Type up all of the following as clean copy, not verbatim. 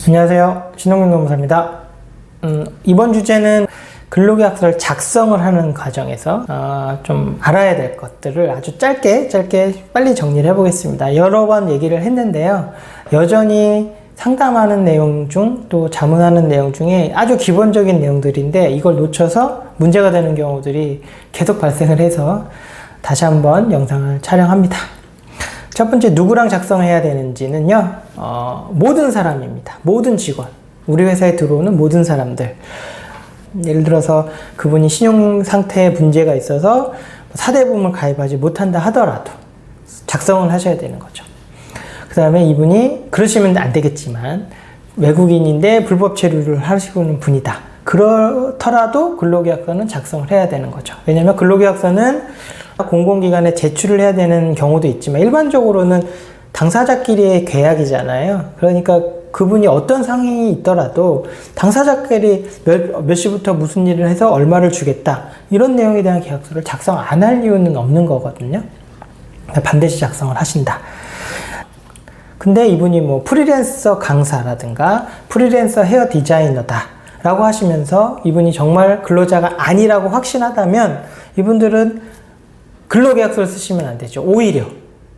안녕하세요. 신동민 변호사입니다. 이번 주제는 근로계약서를 작성을 하는 과정에서 좀 알아야 될 것들을 아주 짧게 빨리 정리를 해보겠습니다. 여러 번 얘기를 했는데요. 여전히 상담하는 내용 중 또 자문하는 내용 중에 아주 기본적인 내용들인데 이걸 놓쳐서 문제가 되는 경우들이 계속 발생을 해서 다시 한번 영상을 촬영합니다. 첫 번째, 누구랑 작성해야 되는지는요, 모든 사람입니다. 모든 직원, 우리 회사에 들어오는 모든 사람들. 예를 들어서 그분이 신용 상태에 문제가 있어서 사대보험을 가입하지 못한다 하더라도 작성을 하셔야 되는 거죠. 그 다음에 이분이 그러시면 안 되겠지만 외국인인데 불법 체류를 하시는 분이다. 그렇더라도 근로계약서는 작성을 해야 되는 거죠. 왜냐하면 근로계약서는 공공기관에 제출을 해야 되는 경우도 있지만 일반적으로는 당사자끼리의 계약이잖아요. 그러니까 그분이 어떤 상황이 있더라도 당사자끼리 몇 시부터 무슨 일을 해서 얼마를 주겠다, 이런 내용에 대한 계약서를 작성 안 할 이유는 없는 거거든요. 반드시 작성을 하신다. 근데 이분이 뭐 프리랜서 강사라든가 프리랜서 헤어 디자이너다 라고 하시면서 이분이 정말 근로자가 아니라고 확신하다면 이분들은 근로계약서를 쓰시면 안 되죠. 오히려.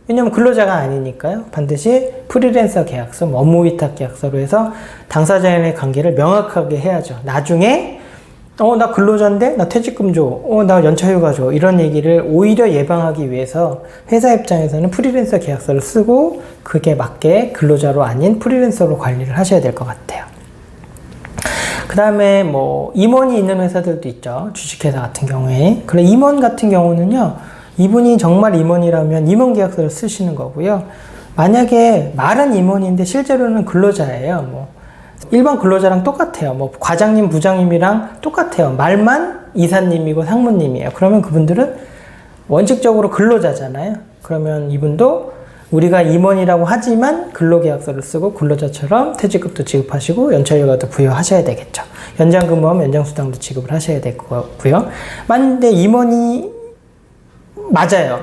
왜냐면 근로자가 아니니까요. 반드시 프리랜서 계약서, 업무위탁 계약서로 해서 당사자의 관계를 명확하게 해야죠. 나중에 나 근로자인데 나 퇴직금 줘, 나 연차휴가 줘, 이런 얘기를 오히려 예방하기 위해서 회사 입장에서는 프리랜서 계약서를 쓰고 그게 맞게 근로자로 아닌 프리랜서로 관리를 하셔야 될 것 같아요. 그 다음에 뭐 임원이 있는 회사들도 있죠. 주식회사 같은 경우에. 그래, 임원 같은 경우는요, 이분이 정말 임원이라면 임원 계약서를 쓰시는 거고요. 만약에 말은 임원인데 실제로는 근로자예요. 뭐 일반 근로자랑 똑같아요. 뭐 과장님, 부장님이랑 똑같아요. 말만 이사님이고 상무님이에요. 그러면 그분들은 원칙적으로 근로자잖아요. 그러면 이분도 우리가 임원이라고 하지만 근로계약서를 쓰고 근로자처럼 퇴직급도 지급하시고 연차휴가도 부여하셔야 되겠죠. 연장근무하면 연장수당도 지급을 하셔야 될 거고요. 만약에 임원이 맞아요.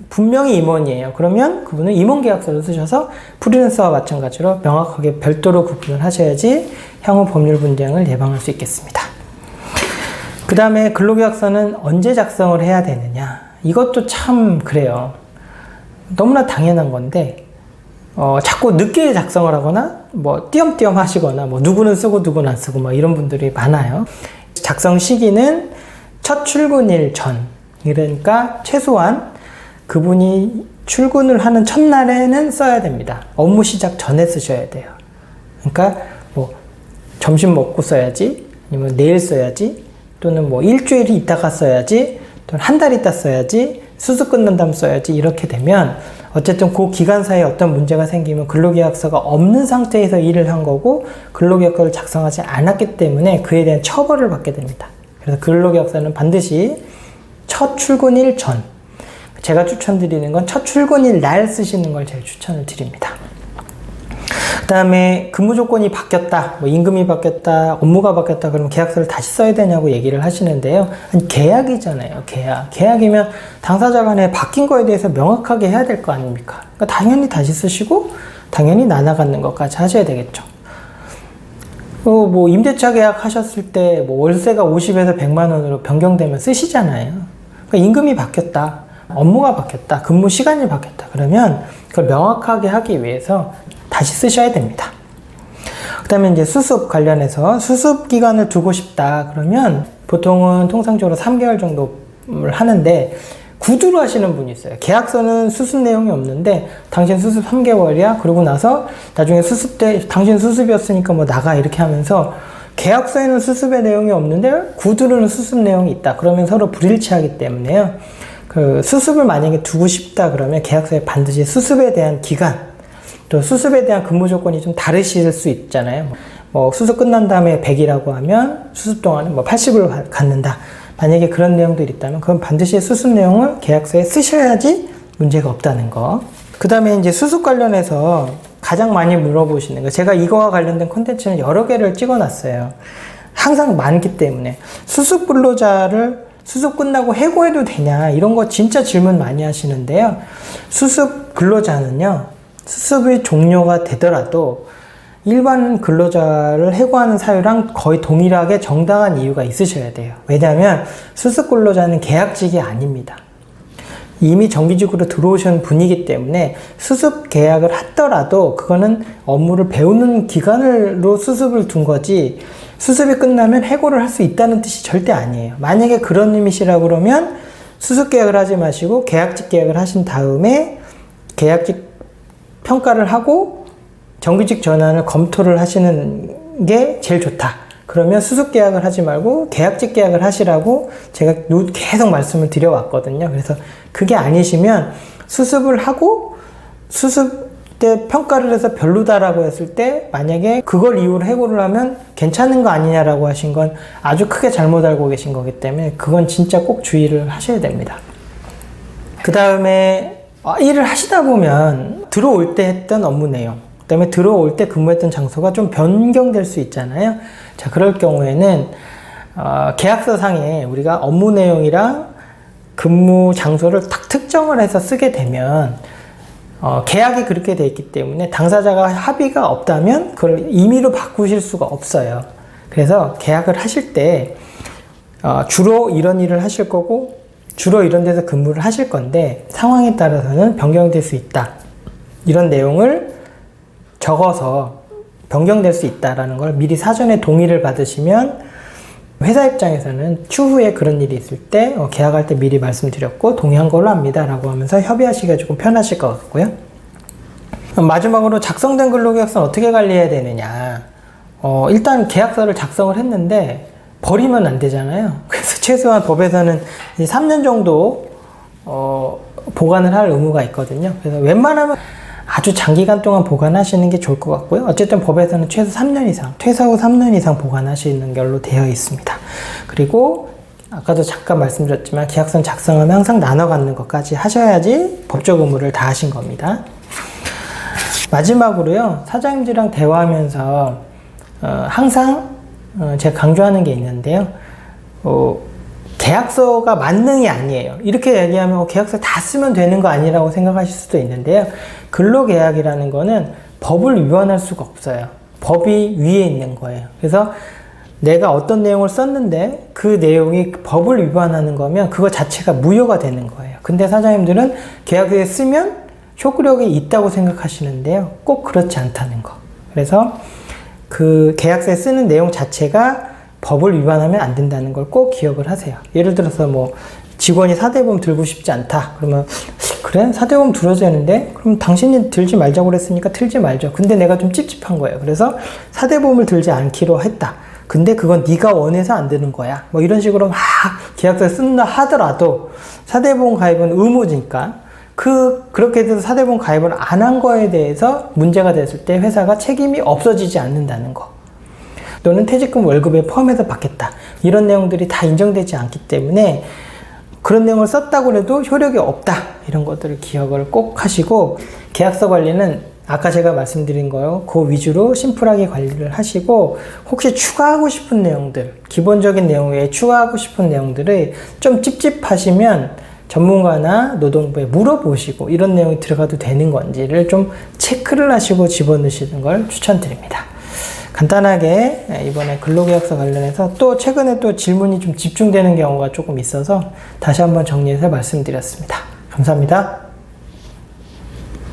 분명히 임원이에요. 그러면 그분은 임원계약서를 쓰셔서 프리랜서와 마찬가지로 명확하게 별도로 구분을 하셔야지 향후 법률 분쟁을 예방할 수 있겠습니다. 그 다음에 근로계약서는 언제 작성을 해야 되느냐. 이것도 참 그래요. 너무나 당연한 건데 자꾸 늦게 작성을 하거나 뭐 띄엄띄엄 하시거나 뭐 누구는 쓰고 누구는 안 쓰고 뭐 이런 분들이 많아요. 작성 시기는 첫 출근일 전, 그러니까 최소한 그분이 출근을 하는 첫날에는 써야 됩니다. 업무 시작 전에 쓰셔야 돼요. 그러니까 뭐 점심 먹고 써야지, 아니면 내일 써야지, 또는 뭐 일주일 있다가 써야지, 또는 한 달 있다 써야지, 수습 끝난 다음 써야지, 이렇게 되면 어쨌든 그 기간 사이에 어떤 문제가 생기면 근로계약서가 없는 상태에서 일을 한 거고 근로계약서를 작성하지 않았기 때문에 그에 대한 처벌을 받게 됩니다. 그래서 근로계약서는 반드시 첫 출근일 전, 제가 추천드리는 건 첫 출근일 날 쓰시는 걸 제일 추천을 드립니다. 그 다음에 근무 조건이 바뀌었다, 뭐 임금이 바뀌었다, 업무가 바뀌었다, 그러면 계약서를 다시 써야 되냐고 얘기를 하시는데요. 아니, 계약이잖아요. 계약이면 당사자 간에 바뀐 거에 대해서 명확하게 해야 될 거 아닙니까? 그러니까 당연히 다시 쓰시고 당연히 나눠갖는 것까지 하셔야 되겠죠. 뭐 임대차 계약 하셨을 때 뭐 월세가 50에서 100만 원으로 변경되면 쓰시잖아요. 그러니까 임금이 바뀌었다, 업무가 바뀌었다, 근무 시간이 바뀌었다, 그러면 그걸 명확하게 하기 위해서 다시 쓰셔야 됩니다. 그 다음에 이제 수습 관련해서 수습 기간을 두고 싶다 그러면 보통은 통상적으로 3개월 정도를 하는데 구두로 하시는 분이 있어요. 계약서는 수습 내용이 없는데 당신 수습 3개월이야? 그러고 나서 나중에 수습 때 당신 수습이었으니까 뭐 나가, 이렇게 하면서 계약서에는 수습의 내용이 없는데 구두로는 수습 내용이 있다. 그러면 서로 불일치하기 때문에요. 그 수습을 만약에 두고 싶다 그러면 계약서에 반드시 수습에 대한 기간, 또 수습에 대한 근무 조건이 좀 다르실 수 있잖아요. 뭐 수습 끝난 다음에 100이라고 하면 수습 동안은 뭐 80을 갖는다. 만약에 그런 내용들이 있다면 그건 반드시 수습 내용을 계약서에 쓰셔야지 문제가 없다는 거. 그 다음에 이제 수습 관련해서 가장 많이 물어보시는 거, 제가 이거와 관련된 콘텐츠는 여러 개를 찍어놨어요. 항상 많기 때문에. 수습 근로자를 수습 끝나고 해고해도 되냐, 이런 거 진짜 질문 많이 하시는데요. 수습 근로자는요, 수습이 종료가 되더라도 일반 근로자를 해고하는 사유랑 거의 동일하게 정당한 이유가 있으셔야 돼요. 왜냐하면 수습 근로자는 계약직이 아닙니다. 이미 정규직으로 들어오신 분이기 때문에 수습 계약을 하더라도 그거는 업무를 배우는 기간으로 수습을 둔 거지, 수습이 끝나면 해고를 할 수 있다는 뜻이 절대 아니에요. 만약에 그런 의미시라 그러면 수습 계약을 하지 마시고 계약직 계약을 하신 다음에 계약직 평가를 하고 정규직 전환을 검토를 하시는 게 제일 좋다. 그러면 수습 계약을 하지 말고 계약직 계약을 하시라고 제가 계속 말씀을 드려왔거든요. 그래서 그게 아니시면 수습을 하고 수습 때 평가를 해서 별로다라고 했을 때 만약에 그걸 이유로 해고를 하면 괜찮은 거 아니냐라고 하신 건 아주 크게 잘못 알고 계신 거기 때문에 그건 진짜 꼭 주의를 하셔야 됩니다. 그 다음에 일을 하시다 보면 들어올 때 했던 업무 내용, 그 다음에 들어올 때 근무했던 장소가 좀 변경될 수 있잖아요. 자, 그럴 경우에는 계약서 상에 우리가 업무 내용이랑 근무 장소를 딱 특정을 해서 쓰게 되면 계약이 그렇게 돼 있기 때문에 당사자가 합의가 없다면 그걸 임의로 바꾸실 수가 없어요. 그래서 계약을 하실 때 주로 이런 일을 하실 거고 주로 이런 데서 근무를 하실 건데 상황에 따라서는 변경될 수 있다. 이런 내용을 적어서 변경될 수 있다라는 걸 미리 사전에 동의를 받으시면 회사 입장에서는 추후에 그런 일이 있을 때 계약할 때 미리 말씀드렸고 동의한 걸로 합니다 라고 하면서 협의하시기가 조금 편하실 것 같고요. 마지막으로 작성된 근로계약서는 어떻게 관리해야 되느냐. 일단 계약서를 작성을 했는데 버리면 안 되잖아요. 그래서 최소한 법에서는 3년 정도 보관을 할 의무가 있거든요. 그래서 웬만하면 아주 장기간 동안 보관하시는 게 좋을 것 같고요. 어쨌든 법에서는 최소 3년 이상, 퇴사 후 3년 이상 보관하시는 걸로 되어 있습니다. 그리고 아까도 잠깐 말씀드렸지만 계약서 작성하면 항상 나눠 갖는 것까지 하셔야지 법적 의무를 다 하신 겁니다. 마지막으로요, 사장님들이랑 대화하면서 항상 제가 강조하는 게 있는데요. 계약서가 만능이 아니에요. 이렇게 얘기하면 계약서 다 쓰면 되는 거 아니라고 생각하실 수도 있는데요. 근로계약이라는 거는 법을 위반할 수가 없어요. 법이 위에 있는 거예요. 그래서 내가 어떤 내용을 썼는데 그 내용이 법을 위반하는 거면 그거 자체가 무효가 되는 거예요. 근데 사장님들은 계약서에 쓰면 효력이 있다고 생각하시는데요. 꼭 그렇지 않다는 거. 그래서 그 계약서에 쓰는 내용 자체가 법을 위반하면 안 된다는 걸 꼭 기억을 하세요. 예를 들어서 뭐 직원이 사대보험 들고 싶지 않다. 그러면 그래? 사대보험 들어야 되는데? 그럼 당신이 들지 말자고 그랬으니까 들지 말죠. 근데 내가 좀 찝찝한 거예요. 그래서 사대보험을 들지 않기로 했다. 근데 그건 네가 원해서 안 되는 거야. 뭐 이런 식으로 막 계약서에 쓴다 하더라도 사대보험 가입은 의무니까 그렇게 해서 사대보험 가입을 안 한 거에 대해서 문제가 됐을 때 회사가 책임이 없어지지 않는다는 거. 또는 퇴직금 월급에 포함해서 받겠다. 이런 내용들이 다 인정되지 않기 때문에 그런 내용을 썼다고 해도 효력이 없다. 이런 것들을 기억을 꼭 하시고 계약서 관리는 아까 제가 말씀드린 거요. 그 위주로 심플하게 관리를 하시고 혹시 추가하고 싶은 내용들, 기본적인 내용 외에 추가하고 싶은 내용들을 좀 찝찝하시면 전문가나 노동부에 물어보시고 이런 내용이 들어가도 되는 건지를 좀 체크를 하시고 집어넣으시는 걸 추천드립니다. 간단하게 이번에 근로계약서 관련해서 또 최근에 또 질문이 좀 집중되는 경우가 조금 있어서 다시 한번 정리해서 말씀드렸습니다. 감사합니다.